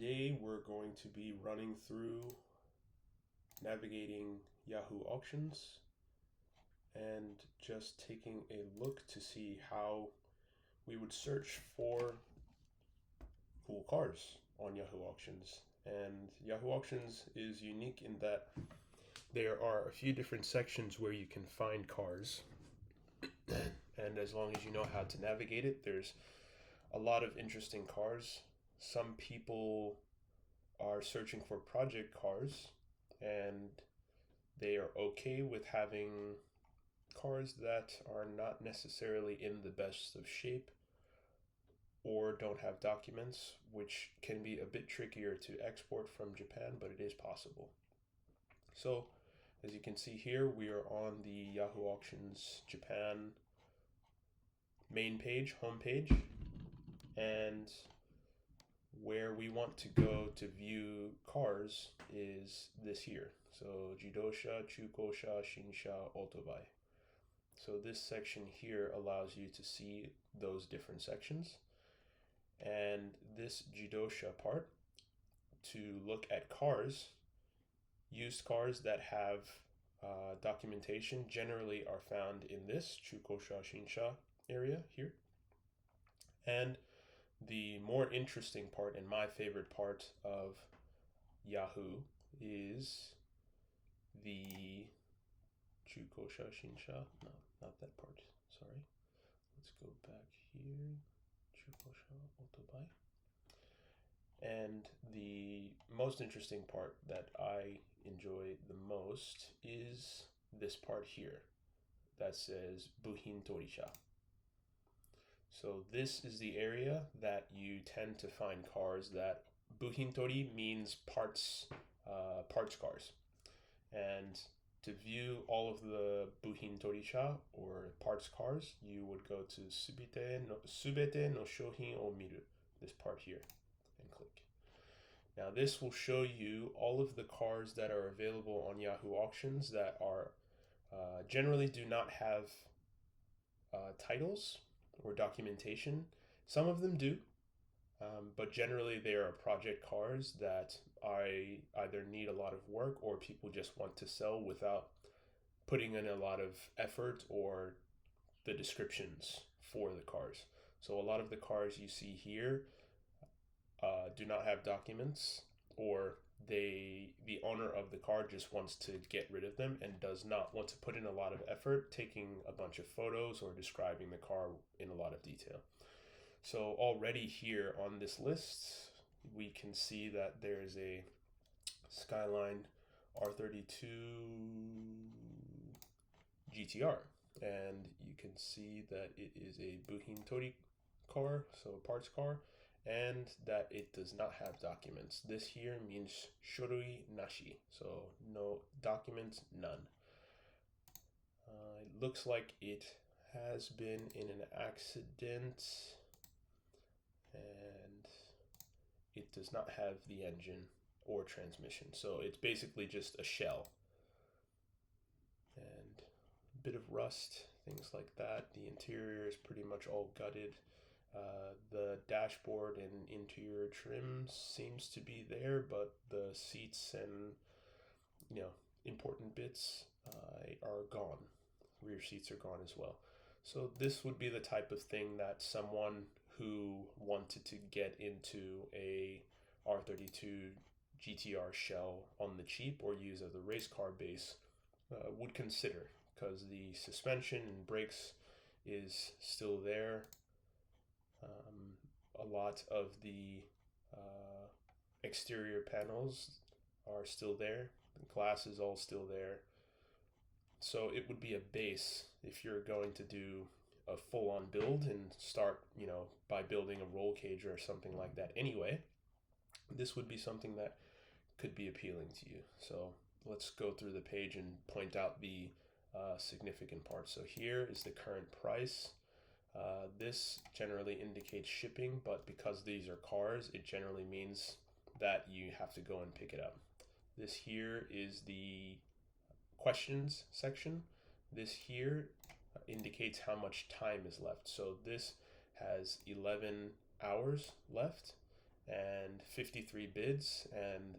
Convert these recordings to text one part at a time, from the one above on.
Today we're going to be running through navigating Yahoo Auctions and just taking a look to see how we would search for cool cars on Yahoo Auctions. And Yahoo Auctions is unique in that there are a few different sections where you can find cars. And as long as you know how to navigate it, there's a lot of interesting cars. Some people are searching for project cars and they are okay with having cars that are not necessarily in the best of shape or don't have documents, which can be a bit trickier to export from Japan, but it is possible. So as you can see here, we are on the Yahoo Auctions Japan main page, homepage, and where we want to go to view cars is this here. So Jidosha, Chukosha, Shinsha, Otobai. So this section here allows you to see those different sections. And this Jidosha part, to look at cars, used cars that have documentation generally are found in this Chukosha, Shinsha area here. And the more interesting part and my favorite part of Yahoo is the Chukosha Shinsha. No, not that part. Sorry. Let's go back here. Chukosha Otobai. And the most interesting part that I enjoy the most is this part here that says Buhin Torisha. So this is the area that you tend to find cars that buhintori means parts cars. And to view all of the buhintorisha or parts cars, you would go to Subete no Shohin o Miru, this part here, and click. Now this will show you all of the cars that are available on Yahoo Auctions that are generally do not have titles or documentation. Some of them do, but generally they are project cars that I either need a lot of work or people just want to sell without putting in a lot of effort or the descriptions for the cars. So a lot of the cars you see here do not have documents, or the owner of the car just wants to get rid of them and does not want to put in a lot of effort taking a bunch of photos or describing the car in a lot of detail. So already here on this list, we can see that there's a Skyline R32 GTR, and you can see that it is a buhintori car, so a parts car, and that it does not have documents. This here means shorui nashi, so no documents, none. It looks like it has been in an accident, and it does not have the engine or transmission, so it's basically just a shell. And a bit of rust, things like that. The interior is pretty much all gutted. The dashboard and interior trim seems to be there, but the seats and important bits are gone. Rear seats are gone as well. So this would be the type of thing that someone who wanted to get into a R32 GTR shell on the cheap or use as a race car base would consider, because the suspension and brakes is still there. A lot of the exterior panels are still there. The glass is all still there. So it would be a base if you're going to do a full-on build and start, by building a roll cage or something like that anyway. This would be something that could be appealing to you. So let's go through the page and point out the significant parts. So here is the current price. This generally indicates shipping, but because these are cars, it generally means that you have to go and pick it up. This here is the questions section. This here indicates how much time is left. So this has 11 hours left, and 53 bids, and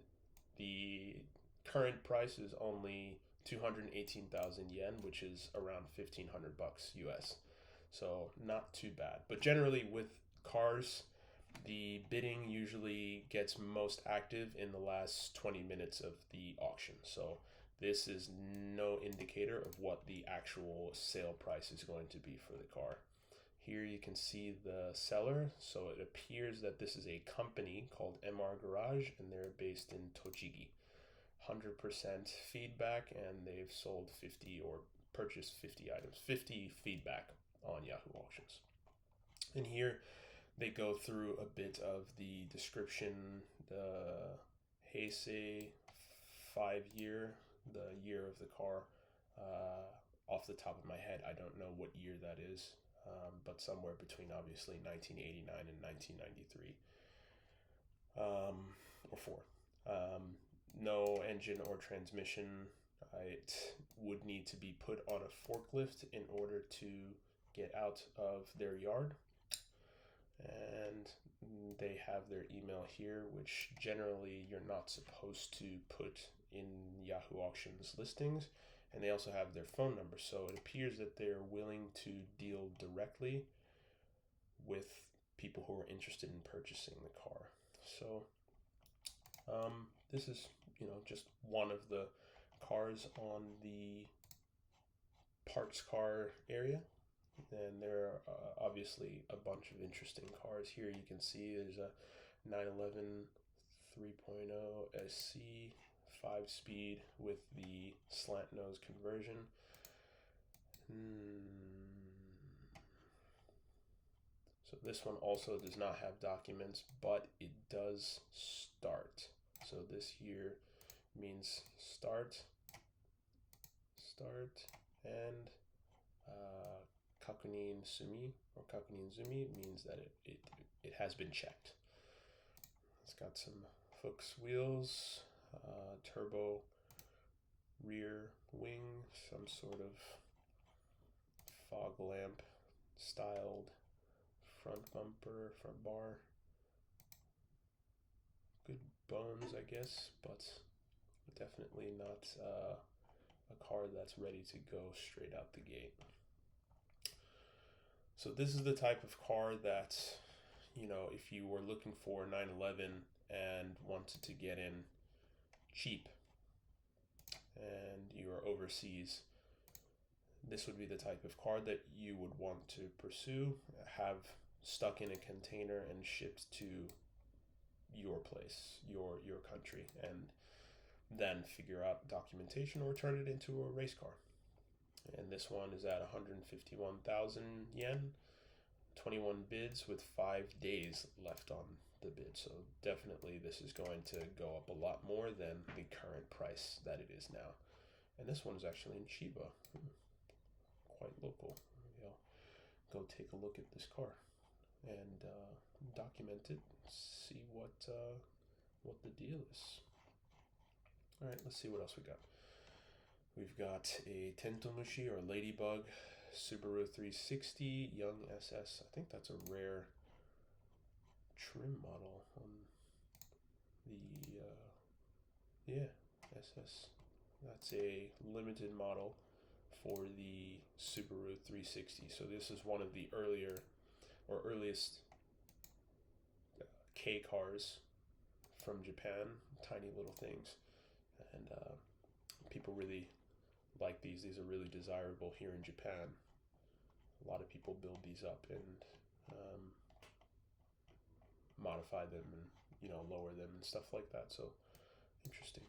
the current price is only 218,000 yen, which is around 1,500 bucks US. So not too bad. But generally with cars, the bidding usually gets most active in the last 20 minutes of the auction. So this is no indicator of what the actual sale price is going to be for the car. Here you can see the seller. So it appears that this is a company called MR Garage, and they're based in Tochigi. 100% feedback, and they've sold 50 or purchased 50 items, 50 feedback on Yahoo Auctions. And here they go through a bit of the description, the Heisei 5 year, the year of the car. Off the top of my head, I don't know what year that is, but somewhere between obviously 1989 and 1993, or 4. No engine or transmission. It would need to be put on a forklift in order to get out of their yard. And they have their email here, which generally you're not supposed to put in Yahoo Auctions listings. And they also have their phone number. So it appears that they're willing to deal directly with people who are interested in purchasing the car. So this is, just one of the cars on the parts car area. And there are obviously a bunch of interesting cars. Here you can see there's a 911 3.0 SC 5-speed with the slant nose conversion. So this one also does not have documents, but it does start. So this here means start, and Kakunin Sumi or Kakunin Zumi means that it has been checked. It's got some Fuchs wheels, turbo rear wing, some sort of fog lamp styled front bumper, front bar. Good bones, I guess, but definitely not a car that's ready to go straight out the gate. So this is the type of car that, if you were looking for a 911 and wanted to get in cheap and you are overseas, this would be the type of car that you would want to pursue, have stuck in a container and shipped to your place, your country, and then figure out documentation or turn it into a race car. And this one is at 151,000 yen, 21 bids with 5 days left on the bid. So definitely this is going to go up a lot more than the current price that it is now. And this one is actually in Chiba, quite local. Go take a look at this car and document it, see what the deal is. All right, let's see what else we got. We've got a Tentomushi or Ladybug Subaru 360 Young SS. I think that's a rare trim model on the SS. That's a limited model for the Subaru 360. So this is one of the earliest K cars from Japan. Tiny little things, and people really like these. These are really desirable here in Japan. A lot of people build these up and modify them and lower them and stuff like that. So interesting.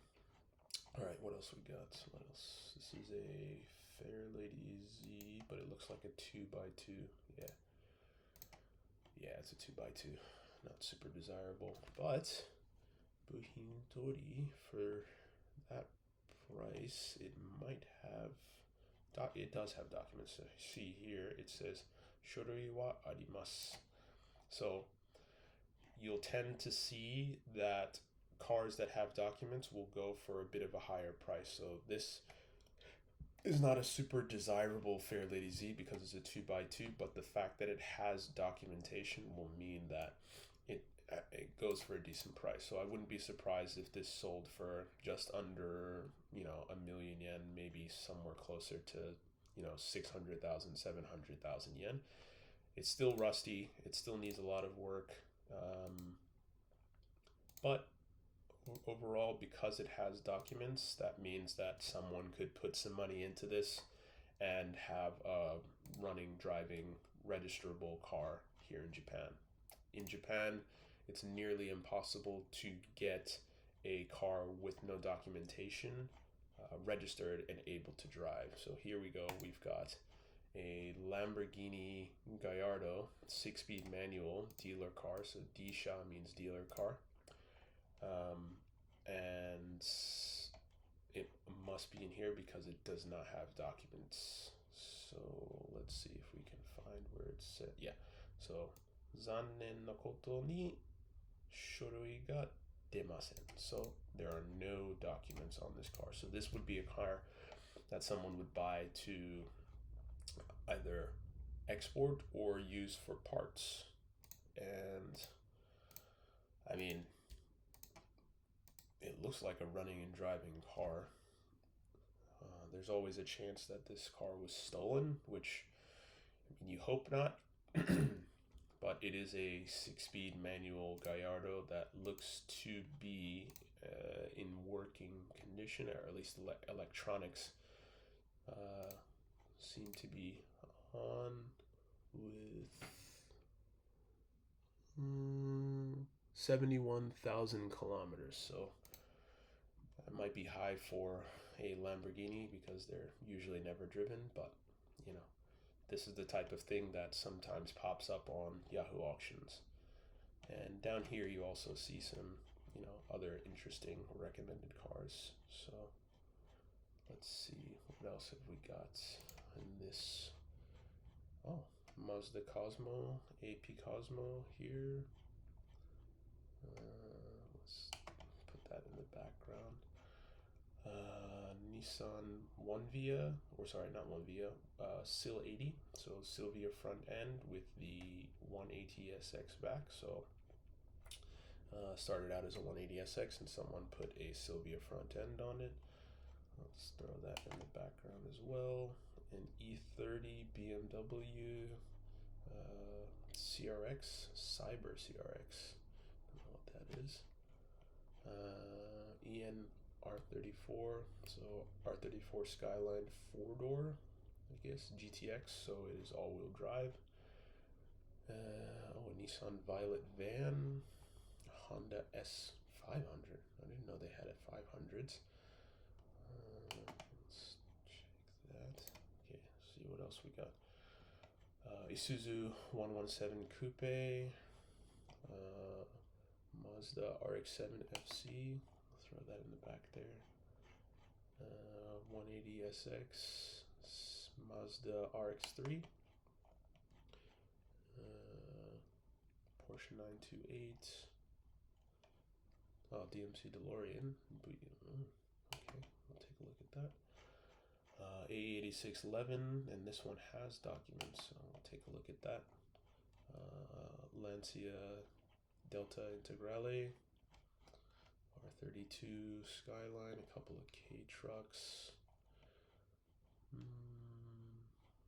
All right, what else we got? What else? This is a Fairlady Z, but it looks like a 2x2. Yeah, it's a 2x2. Not super desirable, but Buhin Tori, for that price, it might have. It does have documents. So see here, it says Shorei wa arimasu. So you'll tend to see that cars that have documents will go for a bit of a higher price. So this is not a super desirable Fairlady Z because it's a 2x2, but the fact that it has documentation will mean that it it goes for a decent price. So I wouldn't be surprised if this sold for just under, a million yen, maybe somewhere closer to, 600,000, 700,000 yen. It's still rusty. It still needs a lot of work. But overall, because it has documents, that means that someone could put some money into this and have a running, driving, registerable car here in Japan. In Japan, it's nearly impossible to get a car with no documentation registered and able to drive. So here we go. We've got a Lamborghini Gallardo 6-speed manual dealer car. So Disha means dealer car. And it must be in here because it does not have documents. So let's see if we can find where it's set. Yeah. So zannen no koto ni shoroi ga demasen. So there are no documents on this car. So this would be a car that someone would buy to either export or use for parts. And I mean, it looks like a running and driving car. There's always a chance that this car was stolen, which you hope not. But it is a 6-speed manual Gallardo that looks to be in working condition, or at least electronics seem to be on with 71,000 kilometers. So that might be high for a Lamborghini because they're usually never driven, but this is the type of thing that sometimes pops up on Yahoo Auctions. And down here you also see some, other interesting recommended cars. So let's see, what else have we got in this? Oh, Mazda Cosmo, AP Cosmo here. Let's put that in the background. Nissan One Via, or sorry, not One Via, Sil 80. So Silvia front end with the 180SX back. So started out as a 180SX and someone put a Silvia front end on it. Let's throw that in the background as well. An E30 BMW CRX, Cyber CRX. Don't know what that is. EN R34, so R34 Skyline 4-door, I guess, GTX, so it is all-wheel drive. A Nissan Violet van, Honda S500. I didn't know they had a 500s. Let's check that. Okay, see what else we got. Isuzu 117 Coupe, Mazda RX-7 FC. Throw that in the back there. 180SX, Mazda RX-3, Porsche 928, DMC DeLorean. Okay, we'll take a look at that. A8611, and this one has documents, so we'll take a look at that. Lancia Delta Integrale, R32 Skyline, a couple of K trucks.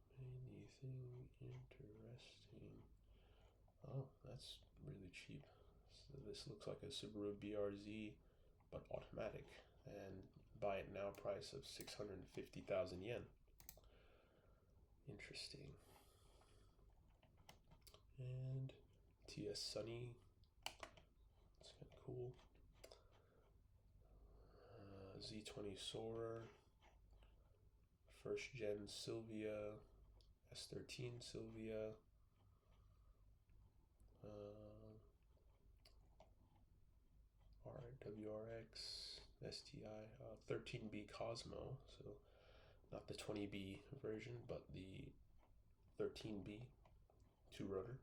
Anything interesting? Oh, that's really cheap. So this looks like a Subaru BRZ, but automatic, and buy it now price of 650,000 yen. Interesting. And TS Sunny, it's kind of cool. Z20 Soarer, first gen Silvia, S13 Silvia, WRX, STI, 13B Cosmo, so not the 20B version, but the 13B, two-rotor.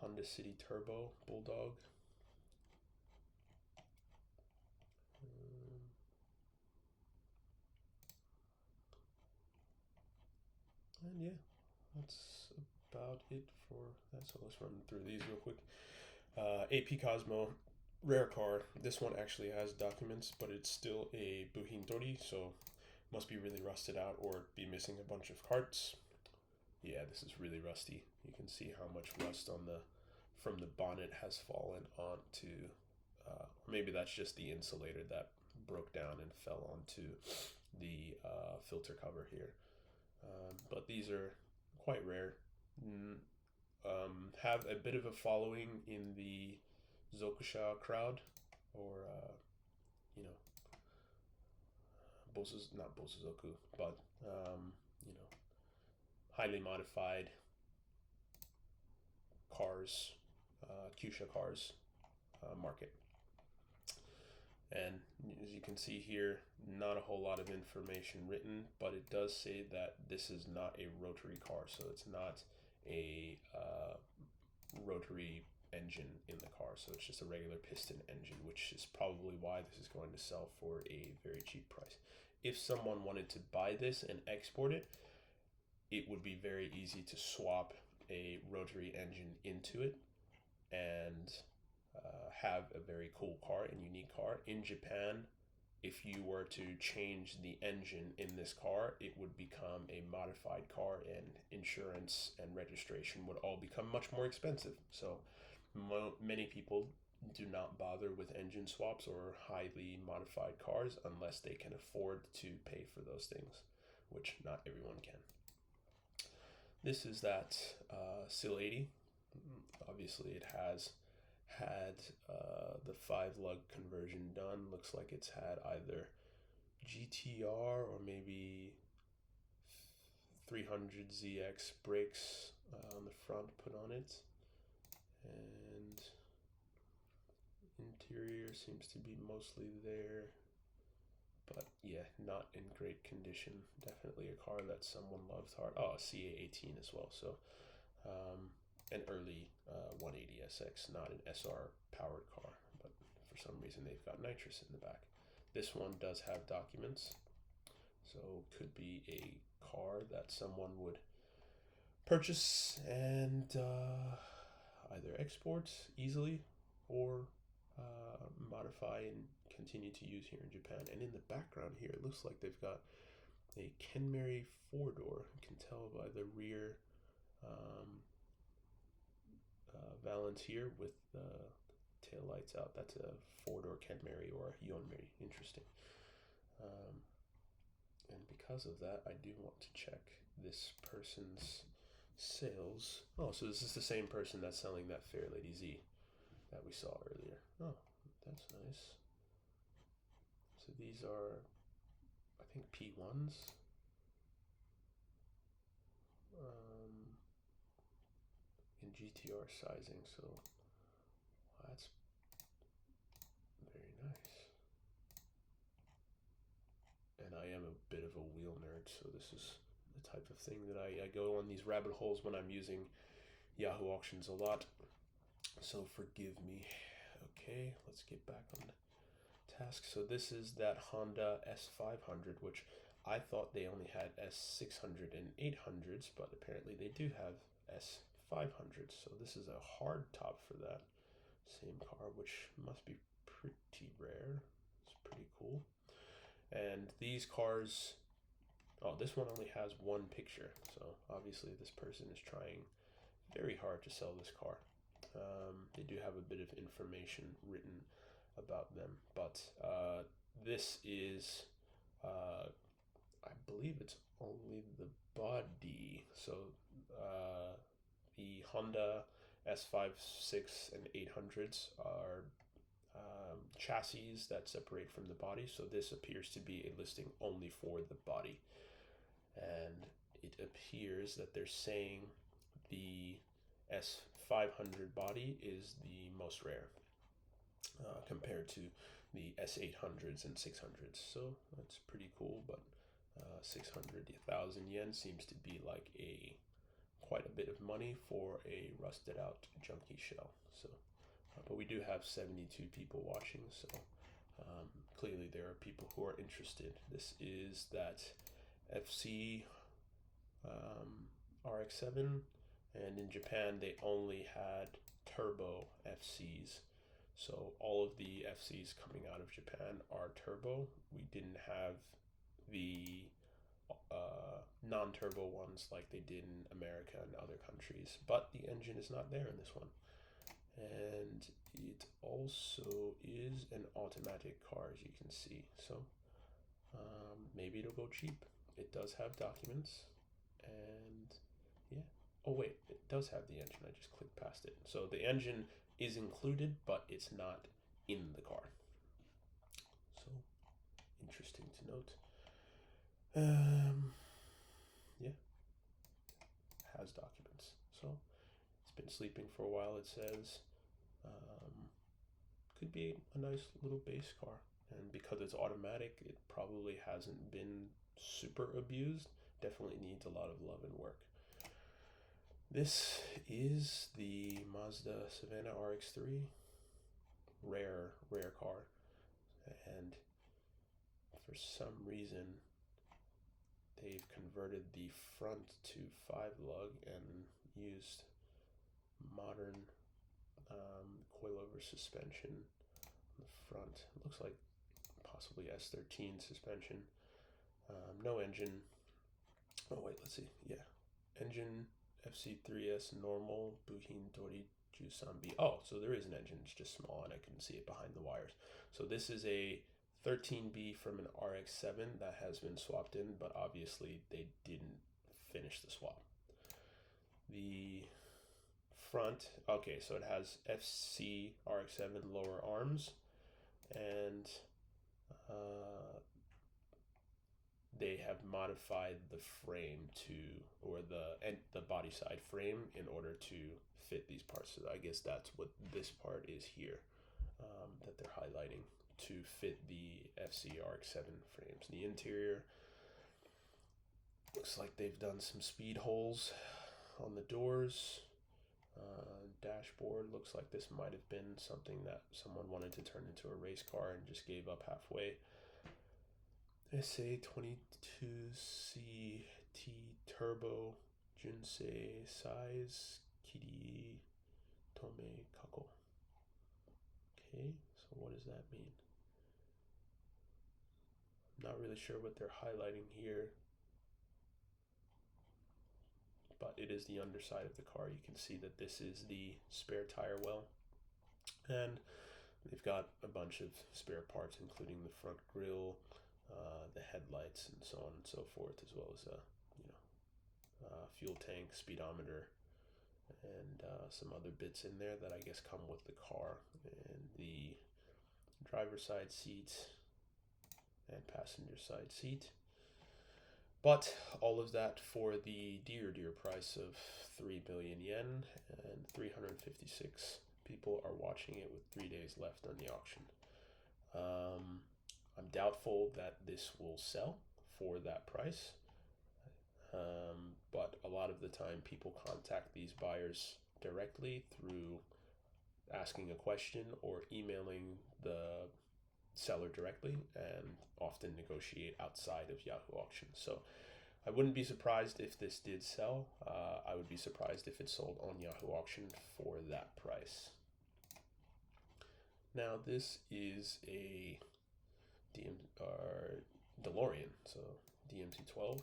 Honda City Turbo Bulldog. And yeah, that's about it for that. So let's run through these real quick. AP Cosmo, rare car. This one actually has documents, but it's still a Buhintori, so must be really rusted out or be missing a bunch of parts. Yeah, this is really rusty. You can see how much rust on the from the bonnet has fallen onto. Maybe that's just the insulator that broke down and fell onto the filter cover here. But these are quite rare. Have a bit of a following in the Zokusha crowd, or you know, not Bosuzoku, but you know, highly modified cars, Kyusha cars market. And as you can see here, not a whole lot of information written, but it does say that this is not a rotary car, so it's not a rotary engine in the car, so it's just a regular piston engine, which is probably why this is going to sell for a very cheap price. If someone wanted to buy this and export it, it would be very easy to swap a rotary engine into it and have a very cool car and unique car. In Japan, if you were to change the engine in this car, it would become a modified car, and insurance and registration would all become much more expensive. So many people do not bother with engine swaps or highly modified cars unless they can afford to pay for those things, which not everyone can. This is that SIL 80. Obviously, it has had the 5-lug conversion done. Looks like it's had either GTR or maybe 300ZX brakes on the front put on it. And interior seems to be mostly there, but yeah, not in great condition. Definitely a car that someone loved hard. Oh, a CA18 as well. So an early 180 SX, not an SR powered car, but for some reason they've got nitrous in the back. This one does have documents, so could be a car that someone would purchase and either export easily or modify and continue to use here in Japan. And in the background here, it looks like they've got a Kenmeri 4-door. You can tell by the rear valance here with the tail lights out. That's a 4-door Kenmeri or a Hyonmeri. Interesting. And because of that, I do want to check this person's sales. Oh, so this is the same person that's selling that Fair Lady Z that we saw earlier. Oh, that's nice. So these are, I think, P1s. In GTR sizing, so that's very nice. And I am a bit of a wheel nerd, so this is the type of thing that I go on these rabbit holes when I'm using Yahoo Auctions a lot, so forgive me. Okay, let's get back on task. So this is that Honda S500, which I thought they only had S600 and 800s, but apparently they do have S500s. So this is a hard top for that same car, which must be pretty rare. It's pretty cool. And these cars, oh, this one only has one picture, so obviously this person is trying very hard to sell this car. They do have a bit of information written about them, but this is, I believe it's only the body. So the Honda S5, 6, and 800s are chassis that separate from the body, so this appears to be a listing only for the body, and it appears that they're saying the S500 body is the most rare compared to the S800s and 600s, so that's pretty cool. But 600,000 yen seems to be like quite a bit of money for a rusted out junky shell. So but we do have 72 people watching, so clearly there are people who are interested. This is that FC RX-7, and in Japan they only had turbo FCs. So all of the FCs coming out of Japan are turbo. We didn't have the non-turbo ones like they did in America and other countries, but the engine is not there in this one. And it also is an automatic car, as you can see. So maybe it'll go cheap. It does have documents, and yeah. Oh wait, it does have the engine. I just clicked past it. So the engine is included, but it's not in the car. So interesting to note. Yeah, has documents. So it's been sleeping for a while. It says could be a nice little base car, and because it's automatic, it probably hasn't been super abused. Definitely needs a lot of love and work. This is the Mazda Savannah RX-3, rare car, and for some reason they've converted the front to 5-lug and used modern coilover suspension on the front. It looks like possibly S13 suspension. No engine. Oh wait, let's see. Yeah, engine FC3S normal Buhin Dori Jusambi. Oh, so there is an engine. It's just small, and I couldn't see it behind the wires. So this is a 13B from an RX-7 that has been swapped in, but obviously they didn't finish the swap. The front, okay, so it has FC RX-7 lower arms, and they have modified the frame to, or the body side frame in order to fit these parts. So I guess that's what this part is here, that they're highlighting to fit the FC RX-7 frames. The interior looks like they've done some speed holes on the doors. Dashboard looks like this might have been something that someone wanted to turn into a race car and just gave up halfway. SA22CT Turbo Junsei Size Kiri Tome Kako. Okay, so what does that mean? I'm not really sure what they're highlighting here, but it is the underside of the car. You can see that this is the spare tire well, and they've got a bunch of spare parts, including the front grille, the headlights, and so on and so forth, as well as a fuel tank, speedometer, and some other bits in there that I guess come with the car, and the driver's side seat and passenger side seat. But all of that for the dear price of 3 billion yen, and 356 people are watching it with 3 days left on the auction. I'm doubtful that this will sell for that price, but a lot of the time people contact these buyers directly through asking a question or emailing the seller directly, and often negotiate outside of Yahoo Auctions. So I wouldn't be surprised if this did sell. I would be surprised if it sold on Yahoo Auction for that price. Now this is a DeLorean, so DMC-12,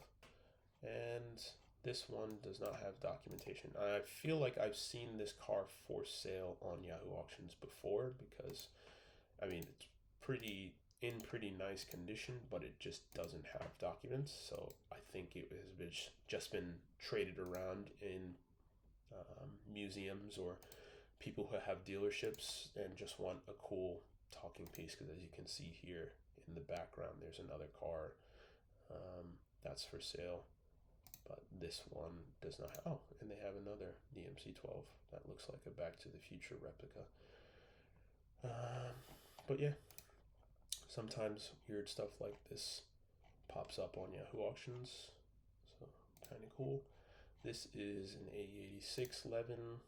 and this one does not have documentation. I feel like I've seen this car for sale on Yahoo Auctions before, because I mean it's in pretty nice condition, but it just doesn't have documents. So I think it has just been traded around in museums or people who have dealerships and just want a cool talking piece. Because as you can see here in the background, there's another car that's for sale, but this one does not have. Oh, and they have another DMC-12 that looks like a Back to the Future replica. But yeah, sometimes weird stuff like this pops up on Yahoo Auctions, so kind of cool. This is an A86 Levin,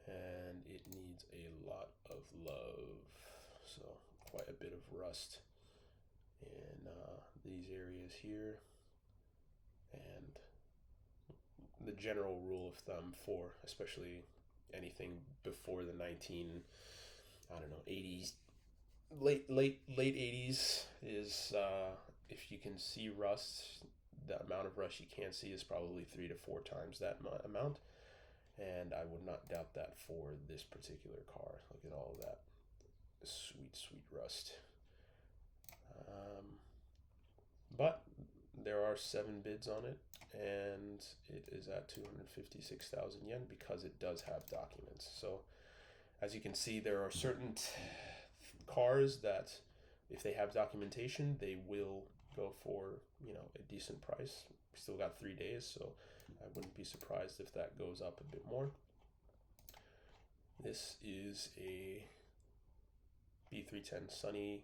and it needs a lot of love. So quite a bit of rust in these areas here. And the general rule of thumb for especially anything before the 80s, late 80s is, if you can see rust, the amount of rust you can't see is probably 3 to 4 times that amount. And I would not doubt that for this particular car. Look at all of that sweet rust. But there are 7 bids on it, and it is at 256,000 yen because it does have documents. So as you can see, there are certain cars that if they have documentation, they will go for, a decent price. We still got 3 days, so I wouldn't be surprised if that goes up a bit more. This is a B310 Sunny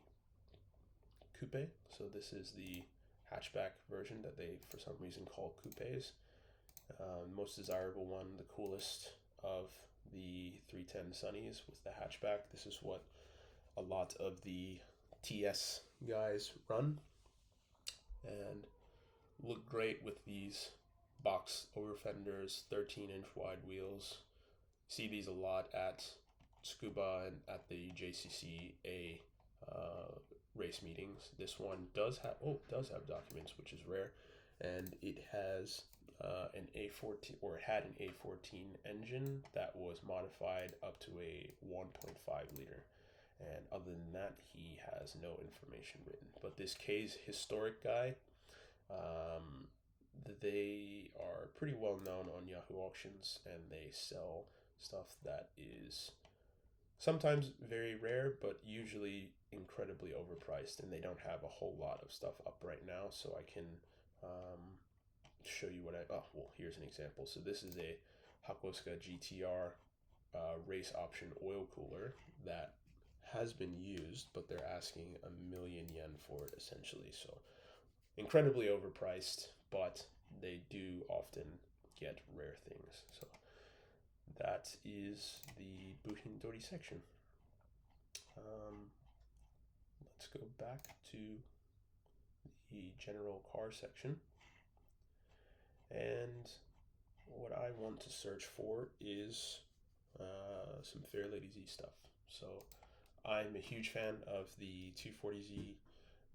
Coupe. So this is the hatchback version that they, for some reason, call coupes. Most desirable one, the coolest of the 310 Sunnies was the hatchback. This is what a lot of the TS guys run, and look great with these box over fenders, 13-inch wide wheels. See these a lot at Scuba and at the JCCA race meetings. This one does have documents, which is rare, and it has an A14, or it had an A14 engine that was modified up to a 1.5 liter. And other than that, he has no information written. But this K's historic guy, they are pretty well known on Yahoo Auctions, and they sell stuff that is sometimes very rare, but usually incredibly overpriced, and they don't have a whole lot of stuff up right now, so I can show you what here's an example. So this is a Hakosuka GTR race option oil cooler that has been used, but they're asking 1,000,000 yen for it essentially. So incredibly overpriced, but they do often get rare things. So that is the Bushindori section. Let's go back to the general car section. And what I want to search for is some Fairlady stuff. So I'm a huge fan of the 240Z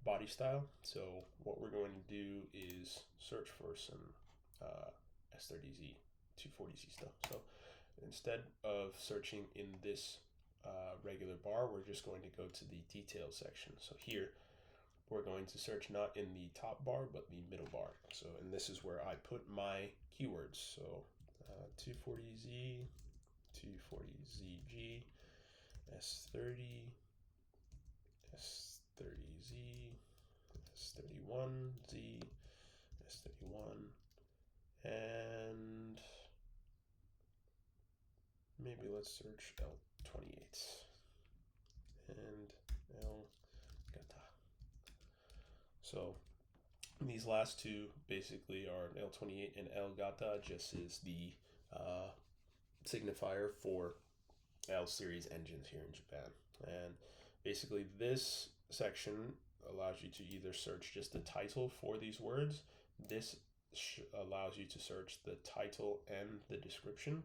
body style. So what we're going to do is search for some S30Z 240Z stuff. So instead of searching in this regular bar, we're just going to go to the details section. So here we're going to search not in the top bar but the middle bar. So, and this is where I put my keywords. So 240Z, 240ZG, S30, S30Z, S31Z, S31, and maybe let's search L28 and L Gata. So these last two basically are L28 and L Gata, just is the signifier for L series engines here in Japan. And basically this section allows you to either search just the title for these words. This allows you to search the title and the description,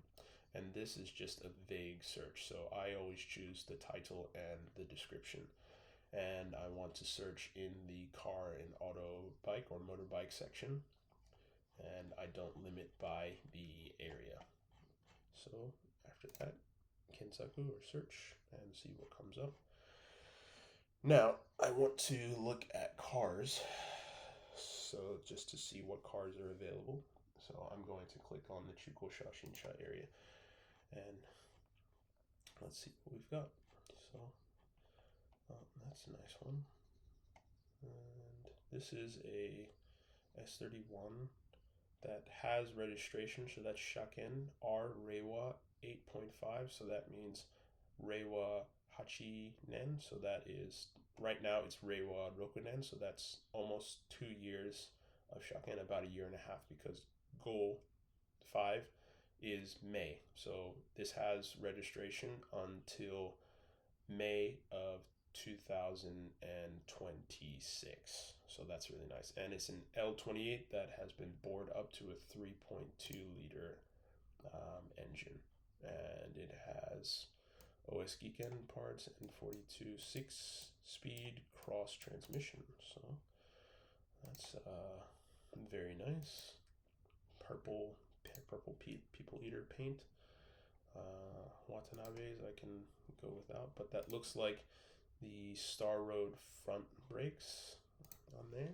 and this is just a vague search. So I always choose the title and the description, and I want to search in the car and auto bike or motorbike section, and I don't limit by the area. So after that, Kensaku or search and see what comes up. Now I want to look at cars, so just to see what cars are available. So I'm going to click on the Chuko Shashinsha area, and let's see what we've got. So that's a nice one. And this is a S31 that has registration, so that's Shaken R Reiwa 8.5, so that means Reiwa Hachi Nen, so that is, right now it's Reiwa Rokunen, so that's almost 2 years of Shaken, about 1.5 years, because Go 5 is May. So this has registration until May of 2026. So that's really nice. And it's an L28 that has been bored up to a 3.2 liter engine. and it has OS Geekend parts and 42 6-speed cross transmission. So that's very nice. Purple people eater paint. Watanabe's I can go without, but that looks like the Star Road front brakes on there.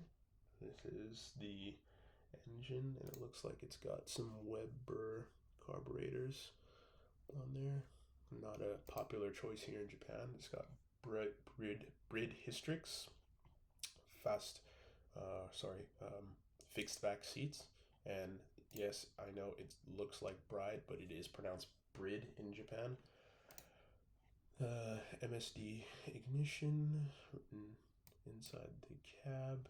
This is the engine, and it looks like it's got some Weber carburetors on there. Not a popular choice here in Japan. It's got Brid Hystrix, fixed back seats, and yes, I know it looks like Bride, but it is pronounced Brid in Japan. MSD ignition written inside the cab,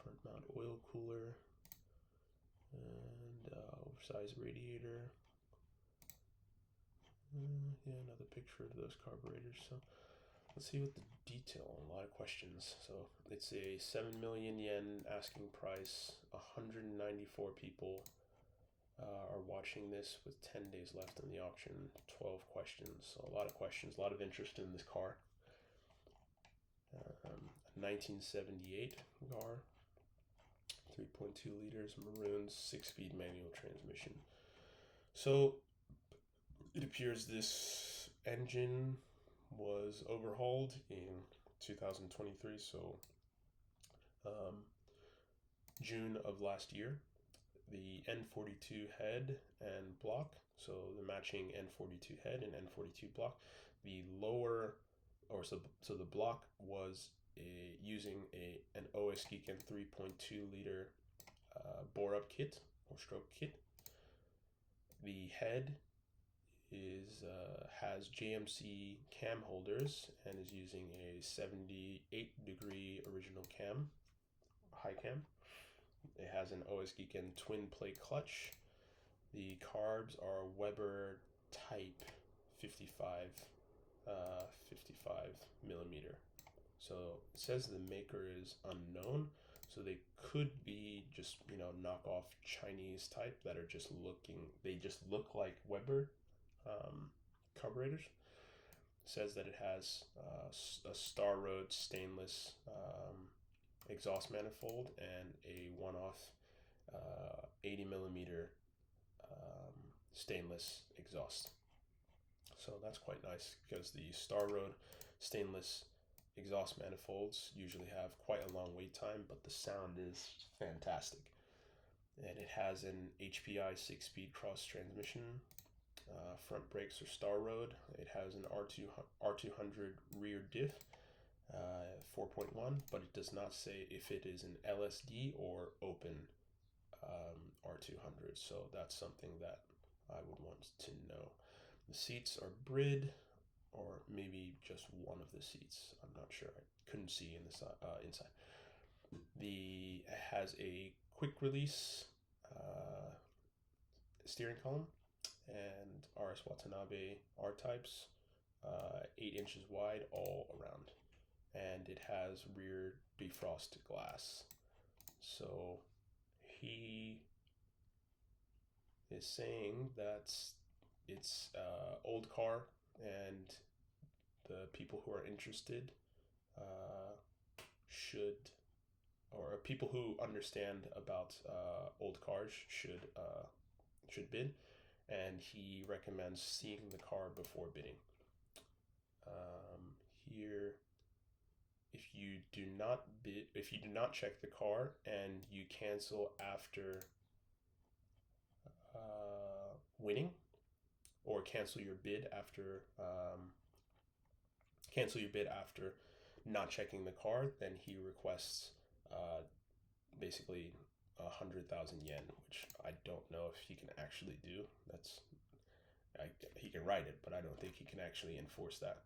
front mount oil cooler, and oversized radiator. Yeah, another picture of those carburetors. So let's see what the detail. A lot of questions. So it's a 7 million yen asking price. 194 people are watching this with 10 days left on the auction. 12 questions. So a lot of questions, a lot of interest in this car. 1978 car, 3.2 liters, maroon, 6-speed manual transmission. So it appears this engine was overhauled in 2023, so June of last year. The N42 head and block, so the matching N42 head and N42 block. The lower, so the block was using an OS Geekend 3.2 liter bore up kit or stroke kit. The head has JMC cam holders and is using a 78-degree original cam, high cam. It has an OS Geekend twin plate clutch. The carbs are Weber type 55 millimeter. So it says the maker is unknown, so they could be just knockoff Chinese type that are just look like Weber carburetors. It says that it has a Star Road stainless exhaust manifold and a one-off 80 millimeter stainless exhaust. So that's quite nice because the Star Road stainless exhaust manifolds usually have quite a long wait time, but the sound is fantastic. And it has an HPI 6-speed cross transmission. Front brakes are Star Road. It has an R200 rear diff, 4.1, but it does not say if it is an LSD or open R200. So that's something that I would want to know. The seats are Brid, or maybe just one of the seats. I'm not sure. I couldn't see in the inside. It has a quick release steering column and RS Watanabe R types, 8 inches wide all around, and it has rear defrost glass. So he is saying that it's old car, and the people who are interested or people who understand about old cars should bid, and he recommends seeing the car before bidding. Here, if you do not check the car and you cancel after winning, or cancel your bid after not checking the car, then he requests basically 100,000 yen, which I don't know if he can actually do. He can write it, but I don't think he can actually enforce that.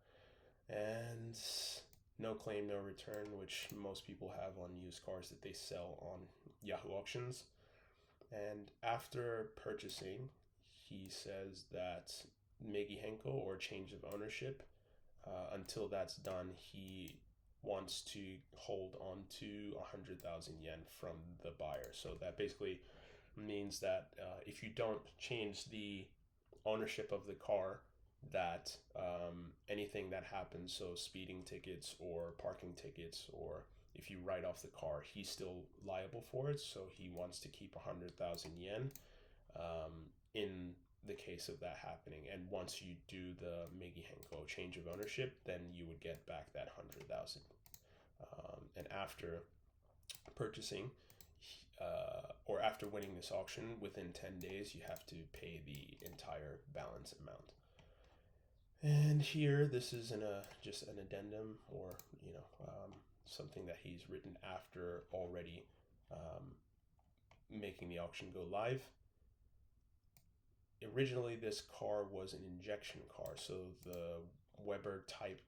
And no claim, no return, which most people have on used cars that they sell on Yahoo Auctions. And after purchasing, he says that Meigi Henko, or change of ownership, until that's done, he wants to hold on to 100,000 yen from the buyer. So that basically means that if you don't change the ownership of the car, that anything that happens, so speeding tickets or parking tickets, or if you write off the car, he's still liable for it. So he wants to keep 100,000 yen in the case of that happening. And once you do the Meigi Henko change of ownership, then you would get back that 100,000. And after purchasing, or after winning this auction, within 10 days, you have to pay the entire balance amount. And here, this is just an addendum, or something that he's written after already making the auction go live. Originally, this car was an injection car, so the Weber type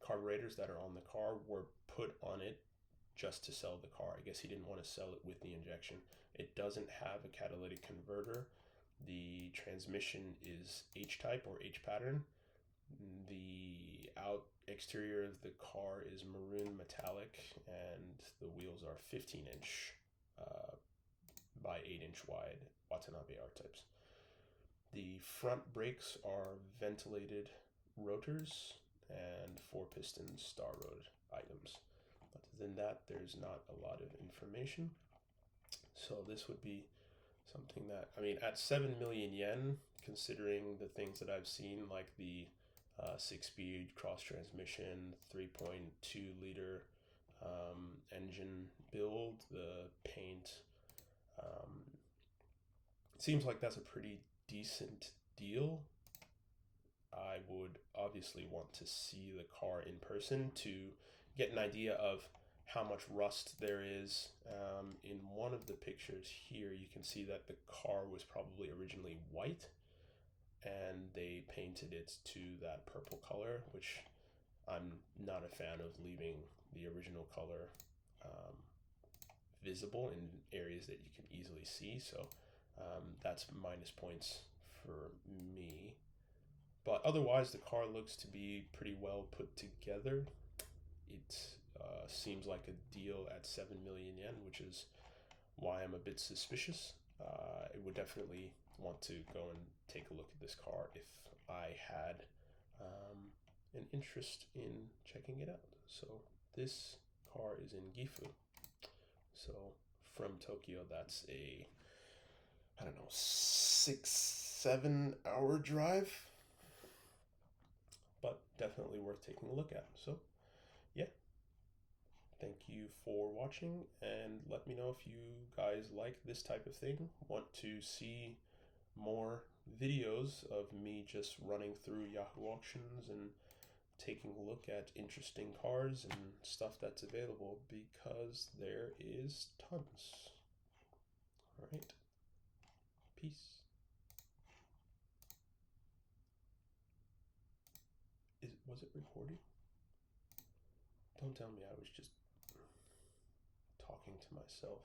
carburetors that are on the car were put on it just to sell the car. I guess he didn't want to sell it with the injection. It doesn't have a catalytic converter. The transmission is H-type or H-pattern. The exterior of the car is maroon metallic, and the wheels are 15-inch by 8-inch wide Watanabe R-types. The front brakes are ventilated rotors and 4-piston star road items. Other than that, there's not a lot of information. So this would be something that, I mean, at 7 million yen, considering the things that I've seen, like the 6-speed cross transmission, 3.2 liter engine build, the paint, it seems like that's a pretty decent deal. I would obviously want to see the car in person to get an idea of how much rust there is. In one of the pictures here, you can see that the car was probably originally white, and they painted it to that purple color, which I'm not a fan of, leaving the original color visible in areas that you can easily see. So that's minus points for me. But otherwise, the car looks to be pretty well put together. It seems like a deal at 7 million yen, which is why I'm a bit suspicious. I would definitely want to go and take a look at this car if I had an interest in checking it out. So this car is in Gifu. So from Tokyo, that's a, I don't know, 6-7 hour drive, but definitely worth taking a look at. So yeah, thank you for watching, and let me know if you guys like this type of thing, want to see more videos of me just running through Yahoo Auctions and taking a look at interesting cars and stuff that's available, because there is tons. All right, peace. Was it recording? Don't tell me I was just talking to myself.